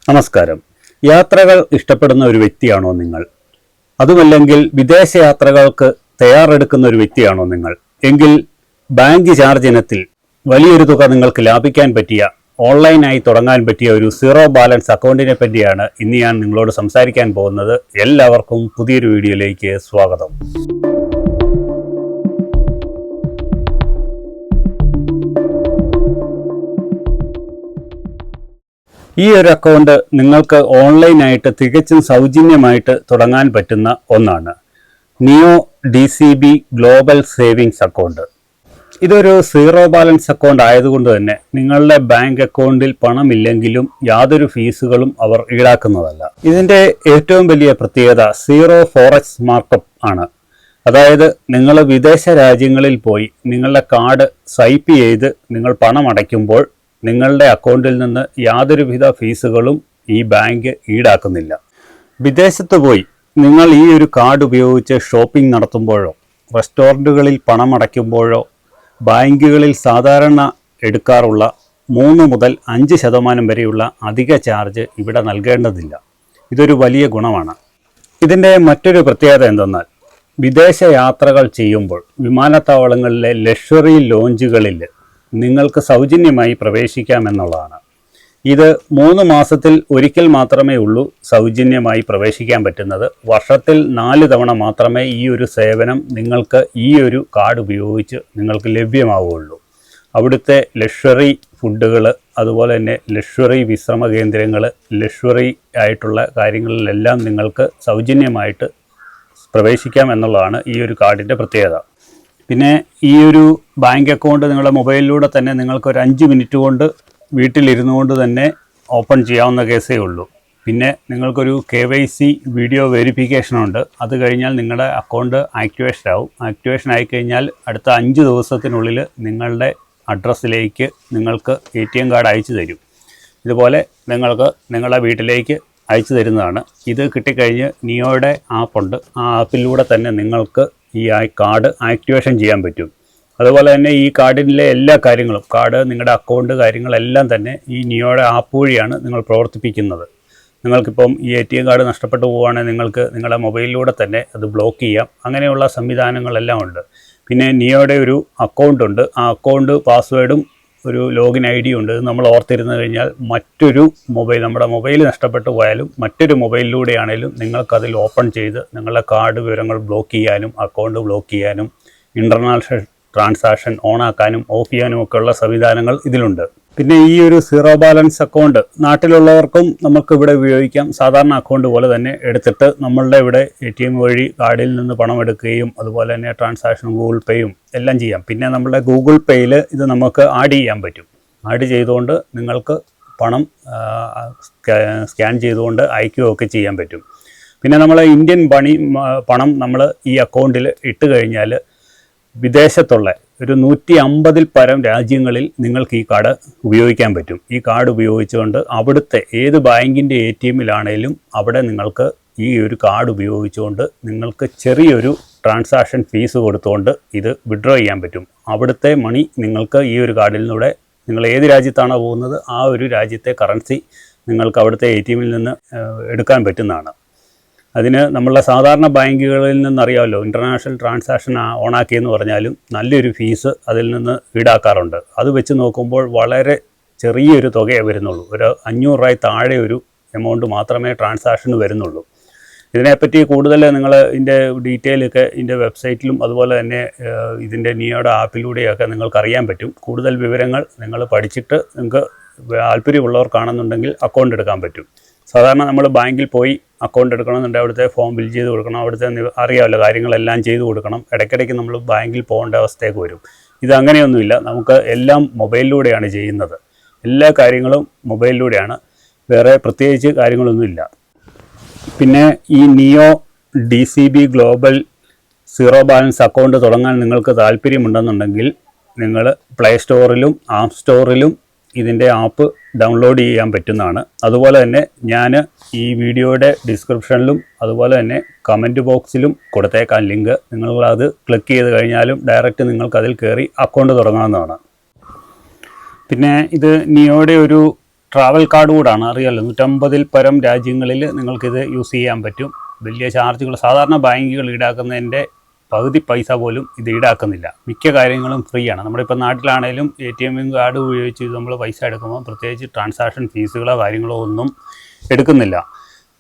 നമസ്കാരം. യാത്രകൾ ഇഷ്ടപ്പെടുന്ന ഒരു വ്യക്തിയാണോ നിങ്ങൾ? അതുമല്ലെങ്കിൽ വിദേശ യാത്രകൾക്ക് തയ്യാറെടുക്കുന്ന ഒരു വ്യക്തിയാണോ നിങ്ങൾ? എങ്കിൽ ബാങ്ക് ചാർജ് ഇനത്തിൽ വലിയൊരു തുക നിങ്ങൾക്ക് ലാഭിക്കാൻ പറ്റിയ, ഓൺലൈനായി തുടങ്ങാൻ പറ്റിയ ഒരു സീറോ ബാലൻസ് അക്കൗണ്ടിനെ പറ്റിയാണ് ഇന്ന് ഞാൻ നിങ്ങളോട് സംസാരിക്കാൻ പോകുന്നത്. എല്ലാവർക്കും പുതിയൊരു വീഡിയോയിലേക്ക് സ്വാഗതം. ഈ ഒരു അക്കൗണ്ട് നിങ്ങൾക്ക് ഓൺലൈനായിട്ട് തികച്ചും സൗജന്യമായിട്ട് തുടങ്ങാൻ പറ്റുന്ന ഒന്നാണ്. നിയോ DCB ഗ്ലോബൽ സേവിങ്സ് അക്കൗണ്ട്. ഇതൊരു സീറോ ബാലൻസ് അക്കൗണ്ട് ആയതുകൊണ്ട് തന്നെ നിങ്ങളുടെ ബാങ്ക് അക്കൗണ്ടിൽ പണമില്ലെങ്കിലും യാതൊരു ഫീസുകളും അവർ ഈടാക്കുന്നതല്ല. ഇതിൻ്റെ ഏറ്റവും വലിയ പ്രത്യേകത സീറോ ഫോറക്സ് മാർക്കപ്പ് ആണ്. അതായത് നിങ്ങൾ വിദേശ രാജ്യങ്ങളിൽ പോയി നിങ്ങളുടെ കാർഡ് സ്വൈപ്പ് ചെയ്ത് നിങ്ങൾ പണം അടയ്ക്കുമ്പോൾ നിങ്ങളുടെ അക്കൗണ്ടിൽ നിന്ന് യാതൊരുവിധ ഫീസുകളും ഈ ബാങ്ക് ഈടാക്കുന്നില്ല. വിദേശത്ത് പോയി നിങ്ങൾ ഈ ഒരു കാർഡ് ഉപയോഗിച്ച് ഷോപ്പിംഗ് നടത്തുമ്പോഴോ റെസ്റ്റോറൻറ്റുകളിൽ പണം അടയ്ക്കുമ്പോഴോ ബാങ്കുകളിൽ സാധാരണ എടുക്കാറുള്ള 3 മുതൽ 5% വരെയുള്ള അധിക ചാർജ് ഇവിടെ നൽകേണ്ടതില്ല. ഇതൊരു വലിയ ഗുണമാണ്. ഇതിൻ്റെ മറ്റൊരു പ്രത്യേകത എന്തെന്നാൽ വിദേശ യാത്രകൾ ചെയ്യുമ്പോൾ വിമാനത്താവളങ്ങളിലെ ലക്ഷറി ലോഞ്ചുകളിൽ നിങ്ങൾക്ക് സൗജന്യമായി പ്രവേശിക്കാമെന്നുള്ളതാണ്. ഇത് 3 മാസത്തിൽ ഒരിക്കൽ മാത്രമേ ഉള്ളൂ സൗജന്യമായി പ്രവേശിക്കാൻ പറ്റുന്നത്. വർഷത്തിൽ 4 തവണ മാത്രമേ ഈ ഒരു സേവനം നിങ്ങൾക്ക് ഈ ഒരു കാർഡ് ഉപയോഗിച്ച് നിങ്ങൾക്ക് ലഭ്യമാവുകയുള്ളൂ. അവിടുത്തെ ലക്ഷറി ഫുഡുകൾ, അതുപോലെ തന്നെ ലക്ഷറി വിശ്രമ കേന്ദ്രങ്ങൾ, ലക്ഷറി ആയിട്ടുള്ള കാര്യങ്ങളിലെല്ലാം നിങ്ങൾക്ക് സൗജന്യമായിട്ട് പ്രവേശിക്കാം എന്നുള്ളതാണ് ഈ ഒരു കാർഡിൻ്റെ പ്രത്യേകത. പിന്നെ ഈ ഒരു ബാങ്ക് അക്കൗണ്ട് നിങ്ങളുടെ മൊബൈലിലൂടെ തന്നെ നിങ്ങൾക്ക് ഒരു 5 മിനിറ്റ് കൊണ്ട് വീട്ടിലിരുന്നു കൊണ്ട് തന്നെ ഓപ്പൺ ചെയ്യാവുന്ന കേസേ ഉള്ളൂ. പിന്നെ നിങ്ങൾക്കൊരു KYC വീഡിയോ വെരിഫിക്കേഷൻ ഉണ്ട്. അത് കഴിഞ്ഞാൽ നിങ്ങളുടെ അക്കൗണ്ട് ആക്ടിവേഷൻ ആവും. ആക്ടിവേഷൻ ആയിക്കഴിഞ്ഞാൽ അടുത്ത 5 ദിവസത്തിനുള്ളിൽ നിങ്ങളുടെ അഡ്രസ്സിലേക്ക് നിങ്ങൾക്ക് ATM കാർഡ് അയച്ചു തരും. ഇതുപോലെ നിങ്ങൾക്ക് നിങ്ങളുടെ വീട്ടിലേക്ക് അയച്ചു തരുന്നതാണ്. ഇത് കിട്ടിക്കഴിഞ്ഞ് നിയോയുടെ ആപ്പുണ്ട്. ആ ആപ്പിലൂടെ തന്നെ നിങ്ങൾക്ക് ഈ കാർഡ് ആക്ടിവേഷൻ ചെയ്യാൻ പറ്റും. അതുപോലെ തന്നെ ഈ കാർഡിലെ എല്ലാ കാര്യങ്ങളും, കാർഡ്, നിങ്ങളുടെ അക്കൗണ്ട് കാര്യങ്ങളെല്ലാം തന്നെ ഈ നിയോയുടെ ആപ്പ് വഴിയാണ് നിങ്ങൾ പ്രവർത്തിപ്പിക്കുന്നത്. നിങ്ങൾക്കിപ്പം ഈ ATM കാർഡ് നഷ്ടപ്പെട്ടു പോവുകയാണെങ്കിൽ നിങ്ങൾക്ക് നിങ്ങളുടെ മൊബൈലിലൂടെ തന്നെ അത് ബ്ലോക്ക് ചെയ്യാം. അങ്ങനെയുള്ള സംവിധാനങ്ങളെല്ലാം ഉണ്ട്. പിന്നെ നിയോയുടെ ഒരു അക്കൗണ്ട് ഉണ്ട്. ആ അക്കൗണ്ട് പാസ്വേഡും ഒരു ലോഗിൻ ID ഉണ്ട്. ഇത് നമ്മൾ ഓർത്തിരുന്നു കഴിഞ്ഞാൽ മറ്റൊരു മൊബൈൽ, നമ്മുടെ മൊബൈൽ നഷ്ടപ്പെട്ടു പോയാലും മറ്റൊരു മൊബൈലിലൂടെയാണെങ്കിലും നിങ്ങൾക്കതിൽ ഓപ്പൺ ചെയ്ത് നിങ്ങളുടെ കാർഡ് വിവരങ്ങൾ ബ്ലോക്ക് ചെയ്യാനും അക്കൗണ്ട് ബ്ലോക്ക് ചെയ്യാനും ഇൻ്റർനാഷണൽ ട്രാൻസാക്ഷൻ ഓണാക്കാനും ഓഫ് ചെയ്യാനും ഒക്കെയുള്ള സംവിധാനങ്ങൾ ഇതിലുണ്ട്. പിന്നെ ഈ ഒരു സീറോ ബാലൻസ് അക്കൗണ്ട് നാട്ടിലുള്ളവർക്കും നമുക്കിവിടെ ഉപയോഗിക്കാം. സാധാരണ അക്കൗണ്ട് പോലെ തന്നെ എടുത്തിട്ട് നമ്മളുടെ ഇവിടെ ATM വഴി കാർഡിൽ നിന്ന് പണം എടുക്കുകയും അതുപോലെ തന്നെ ട്രാൻസാക്ഷൻ ഗൂഗിൾ പേയും എല്ലാം ചെയ്യാം. പിന്നെ നമ്മളുടെ ഗൂഗിൾ പേയിൽ ഇത് നമുക്ക് ആഡ് ചെയ്യാൻ പറ്റും. ആഡ് ചെയ്തുകൊണ്ട് നിങ്ങൾക്ക് പണം സ്കാൻ ചെയ്തുകൊണ്ട് അയക്കുകയൊക്കെ ചെയ്യാൻ പറ്റും. പിന്നെ നമ്മൾ ഇന്ത്യൻ പണം നമ്മൾ ഈ അക്കൗണ്ടിൽ ഇട്ട് കഴിഞ്ഞാൽ വിദേശത്തുള്ള ഒരു 150-ൽ പരം രാജ്യങ്ങളിൽ നിങ്ങൾക്ക് ഈ കാർഡ് ഉപയോഗിക്കാൻ പറ്റും. ഈ കാർഡ് ഉപയോഗിച്ചുകൊണ്ട് അവിടുത്തെ ഏത് ബാങ്കിൻ്റെ ATMലാണേലും അവിടെ നിങ്ങൾക്ക് ഈ ഒരു കാർഡ് ഉപയോഗിച്ചുകൊണ്ട് നിങ്ങൾക്ക് ചെറിയൊരു ട്രാൻസാക്ഷൻ ഫീസ് കൊടുത്തുകൊണ്ട് ഇത് വിഡ്രോ ചെയ്യാൻ പറ്റും. അവിടുത്തെ മണി നിങ്ങൾക്ക് ഈ ഒരു കാർഡിലൂടെ നിങ്ങൾ ഏത് രാജ്യത്താണോ പോകുന്നത് ആ ഒരു രാജ്യത്തെ കറൻസി നിങ്ങൾക്ക് അവിടുത്തെ ATMൽ നിന്ന് എടുക്കാൻ പറ്റുന്നതാണ്. അതിന് നമ്മളുടെ സാധാരണ ബാങ്കുകളിൽ നിന്നറിയാമല്ലോ, ഇൻ്റർനാഷണൽ ട്രാൻസാക്ഷൻ ഓണാക്കിയെന്ന് പറഞ്ഞാലും നല്ലൊരു ഫീസ് അതിൽ നിന്ന് ഈടാക്കാറുണ്ട്. അത് വെച്ച് നോക്കുമ്പോൾ വളരെ ചെറിയൊരു തുകയേ വരുന്നുള്ളൂ. ഒരു 500 രൂപ താഴെ ഒരു എമൗണ്ട് മാത്രമേ ട്രാൻസാക്ഷന് വരുന്നുള്ളൂ. ഇതിനെപ്പറ്റി കൂടുതൽ നിങ്ങൾ ഇതിൻ്റെ ഡീറ്റെയിലൊക്കെ ഇതിൻ്റെ വെബ്സൈറ്റിലും അതുപോലെ തന്നെ ഇതിൻ്റെ നിയോയുടെ ആപ്പിലൂടെയൊക്കെ നിങ്ങൾക്ക് അറിയാൻ പറ്റും. കൂടുതൽ വിവരങ്ങൾ നിങ്ങൾ പഠിച്ചിട്ട് നിങ്ങൾക്ക് താല്പര്യമുള്ളവർക്കാണെന്നുണ്ടെങ്കിൽ അക്കൗണ്ട് എടുക്കാൻ പറ്റും. സാധാരണ നമ്മൾ ബാങ്കിൽ പോയി അക്കൗണ്ട് എടുക്കണമെന്നുണ്ടെങ്കിൽ അവിടുത്തെ ഫോം ഫിൽ ചെയ്ത് കൊടുക്കണം. അവിടുത്തെ അറിയാമല്ലോ, കാര്യങ്ങളെല്ലാം ചെയ്ത് കൊടുക്കണം. ഇടയ്ക്കിടയ്ക്ക് നമ്മൾ ബാങ്കിൽ പോകേണ്ട അവസ്ഥയൊക്കെ വരും. ഇതങ്ങനെയൊന്നുമില്ല. നമുക്ക് എല്ലാം മൊബൈലിലൂടെയാണ് ചെയ്യുന്നത്. എല്ലാ കാര്യങ്ങളും മൊബൈലിലൂടെയാണ്. വേറെ പ്രത്യേകിച്ച് കാര്യങ്ങളൊന്നുമില്ല. പിന്നെ ഈ നിയോ DCB global zero balance account തുടങ്ങാൻ നിങ്ങൾക്ക് താല്പര്യമുണ്ടെന്നുണ്ടെങ്കിൽ നിങ്ങൾ പ്ലേ സ്റ്റോറിലും ആപ്പ് സ്റ്റോറിലും ഇതിൻ്റെ ആപ്പ് ഡൗൺലോഡ് ചെയ്യാൻ പറ്റുന്നതാണ്. അതുപോലെ തന്നെ ഞാൻ ഈ വീഡിയോയുടെ ഡിസ്ക്രിപ്ഷനിലും അതുപോലെ തന്നെ കമൻറ്റ് ബോക്സിലും കൊടുത്തേക്കാൻ ലിങ്ക്. നിങ്ങളത് ക്ലിക്ക് ചെയ്ത് കഴിഞ്ഞാലും ഡയറക്റ്റ് നിങ്ങൾക്കതിൽ കയറി അക്കൗണ്ട് തുടങ്ങാവുന്നതാണ്. പിന്നെ ഇത് നിയോയുടെ ഒരു ട്രാവൽ കാർഡ് കൂടാണ്, അറിയാമല്ലോ. 150-ൽ പരം രാജ്യങ്ങളിൽ നിങ്ങൾക്കിത് യൂസ് ചെയ്യാൻ പറ്റും. വലിയ ചാർജുകൾ സാധാരണ ബാങ്കുകൾ ഈടാക്കുന്നതിൻ്റെ പകുതി പൈസ പോലും ഇത് ഈടാക്കുന്നില്ല. മിക്ക കാര്യങ്ങളും ഫ്രീ ആണ്. നമ്മളിപ്പോൾ നാട്ടിലാണെങ്കിലും ATM കാർഡ് ഉപയോഗിച്ച് നമ്മൾ പൈസ എടുക്കുമ്പോൾ പ്രത്യേകിച്ച് ട്രാൻസാക്ഷൻ ഫീസുകളോ കാര്യങ്ങളോ ഒന്നും എടുക്കുന്നില്ല.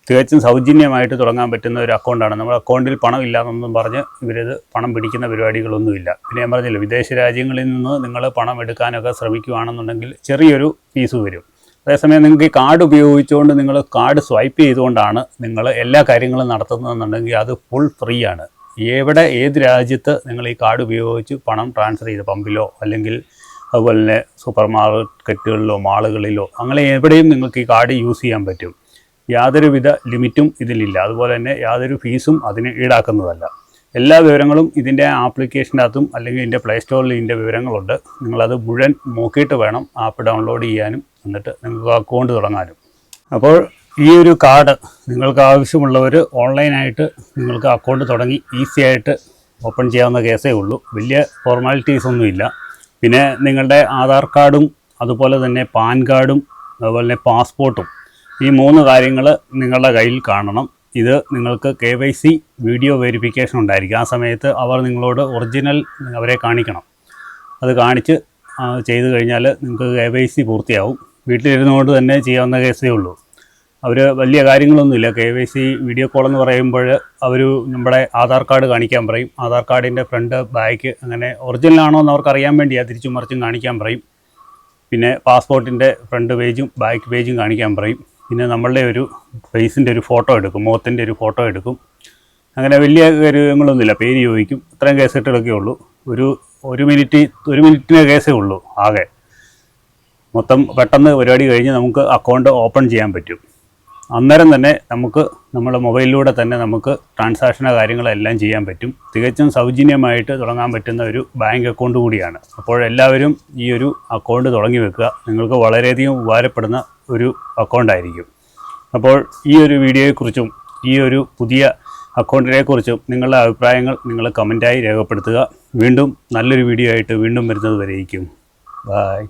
തികച്ചും സൗജന്യമായിട്ട് തുടങ്ങാൻ പറ്റുന്ന ഒരു അക്കൗണ്ടാണ്. നമ്മുടെ അക്കൗണ്ടിൽ പണം ഇല്ലാന്നൊന്നും പറഞ്ഞ് ഇവരിത് പണം പിടിക്കുന്ന പരിപാടികളൊന്നുമില്ല. പിന്നെ ഞാൻ പറഞ്ഞില്ല, വിദേശ രാജ്യങ്ങളിൽ നിന്ന് നിങ്ങൾ പണം എടുക്കാനൊക്കെ ശ്രമിക്കുകയാണെന്നുണ്ടെങ്കിൽ ചെറിയൊരു ഫീസ് വരും. അതേസമയം നിങ്ങൾക്ക് ഈ കാർഡ് ഉപയോഗിച്ചുകൊണ്ട് നിങ്ങൾ കാർഡ് സ്വൈപ്പ് ചെയ്തുകൊണ്ടാണ് നിങ്ങൾ എല്ലാ കാര്യങ്ങളും നടത്തുന്നതെന്നുണ്ടെങ്കിൽ അത് ഫുൾ ഫ്രീ ആണ്. ഏത് രാജ്യത്ത് നിങ്ങൾ ഈ കാർഡ് ഉപയോഗിച്ച് പണം ട്രാൻസ്ഫർ ചെയ്ത് പമ്പിലോ അല്ലെങ്കിൽ അതുപോലെ തന്നെ സൂപ്പർ മാർക്കറ്റുകളിലോ മാളുകളിലോ അങ്ങനെ എവിടെയും നിങ്ങൾക്ക് ഈ കാർഡ് യൂസ് ചെയ്യാൻ പറ്റും. യാതൊരുവിധ ലിമിറ്റും ഇതിലില്ല. അതുപോലെ തന്നെ യാതൊരു ഫീസും അതിന് ഈടാക്കുന്നതല്ല. എല്ലാ വിവരങ്ങളും ഇതിൻ്റെ ആപ്ലിക്കേഷൻ്റെ അകത്തും അല്ലെങ്കിൽ ഇതിൻ്റെ പ്ലേ സ്റ്റോറിൽ ഇതിൻ്റെ വിവരങ്ങളുണ്ട്. നിങ്ങളത് മുഴുവൻ നോക്കിയിട്ട് വേണം ആപ്പ് ഡൗൺലോഡ് ചെയ്യാനും എന്നിട്ട് നിങ്ങൾക്ക് അക്കൗണ്ട് തുടങ്ങാനും. അപ്പോൾ ഈ ഒരു കാർഡ് നിങ്ങൾക്ക് ആവശ്യമുള്ളവർ ഓൺലൈനായിട്ട് നിങ്ങൾക്ക് അക്കൗണ്ട് തുടങ്ങി ഈസി ആയിട്ട് ഓപ്പൺ ചെയ്യാവുന്ന കേസേ ഉള്ളൂ. വലിയ ഫോർമാലിറ്റീസ് ഒന്നുമില്ല. പിന്നെ നിങ്ങളുടെ ആധാർ കാർഡും അതുപോലെ തന്നെ പാൻ കാർഡും അതുപോലെ തന്നെ പാസ്പോർട്ടും, ഈ 3 കാര്യങ്ങൾ നിങ്ങളുടെ കയ്യിൽ കാണണം. ഇത് നിങ്ങൾക്ക് KYC വീഡിയോ വെരിഫിക്കേഷൻ ഉണ്ടായിരിക്കും. ആ സമയത്ത് അവർ നിങ്ങളോട് ഒറിജിനൽ അവരെ കാണിക്കണം. അത് കാണിച്ച് ചെയ്ത് കഴിഞ്ഞാൽ നിങ്ങൾക്ക് KYC പൂർത്തിയാവും. വീട്ടിലിരുന്നുകൊണ്ട് തന്നെ ചെയ്യാവുന്ന കേസേ ഉള്ളൂ. അവർ വലിയ കാര്യങ്ങളൊന്നുമില്ല. KYC വീഡിയോ കോൾ എന്ന് പറയുമ്പോൾ അവർ നമ്മുടെ ആധാർ കാർഡ് കാണിക്കാൻ പറയും. ആധാർ കാർഡിൻ്റെ ഫ്രണ്ട് ബാക്ക് അങ്ങനെ ഒറിജിനലാണോ എന്ന് അവർക്ക് അറിയാൻ വേണ്ടിയാണ് തിരിച്ചും മറിച്ചും കാണിക്കാൻ പറയും. പിന്നെ പാസ്പോർട്ടിൻ്റെ ഫ്രണ്ട് പേജും ബാക്ക് പേജും കാണിക്കാൻ പറയും. പിന്നെ നമ്മളുടെ ഒരു ഫേസിൻ്റെ ഒരു ഫോട്ടോ എടുക്കും, മുഖത്തിൻ്റെ ഒരു ഫോട്ടോ എടുക്കും. അങ്ങനെ വലിയ കാര്യങ്ങളൊന്നുമില്ല. പേര് ചോദിക്കും. ഇത്രയും കേസെട്ടുകളൊക്കെ ഉള്ളൂ. ഒരു മിനിറ്റിന് കേസേ ഉള്ളൂ ആകെ. മൊത്തം പെട്ടെന്ന് പരിപാടി കഴിഞ്ഞ് നമുക്ക് അക്കൗണ്ട് ഓപ്പൺ ചെയ്യാൻ പറ്റും. അന്നേരം തന്നെ നമുക്ക് നമ്മുടെ മൊബൈലിലൂടെ തന്നെ നമുക്ക് ട്രാൻസാക്ഷനോ കാര്യങ്ങളെല്ലാം ചെയ്യാൻ പറ്റും. തികച്ചും സൗജന്യമായിട്ട് തുടങ്ങാൻ പറ്റുന്ന ഒരു ബാങ്ക് അക്കൗണ്ട് കൂടിയാണ്. അപ്പോൾ എല്ലാവരും ഈ ഒരു അക്കൗണ്ട് തുടങ്ങി വെക്കുക. നിങ്ങൾക്ക് വളരെയധികം ഉപകാരപ്പെടുന്ന ഒരു അക്കൗണ്ടായിരിക്കും. അപ്പോൾ ഈ ഒരു വീഡിയോയെക്കുറിച്ചും ഈ ഒരു പുതിയ അക്കൗണ്ടിനെക്കുറിച്ചും നിങ്ങളുടെ അഭിപ്രായങ്ങൾ നിങ്ങൾ കമൻറ്റായി രേഖപ്പെടുത്തുക. വീണ്ടും നല്ലൊരു വീഡിയോ ആയിട്ട് വീണ്ടും വരുന്നത് വരെയിരിക്കും. ബൈ.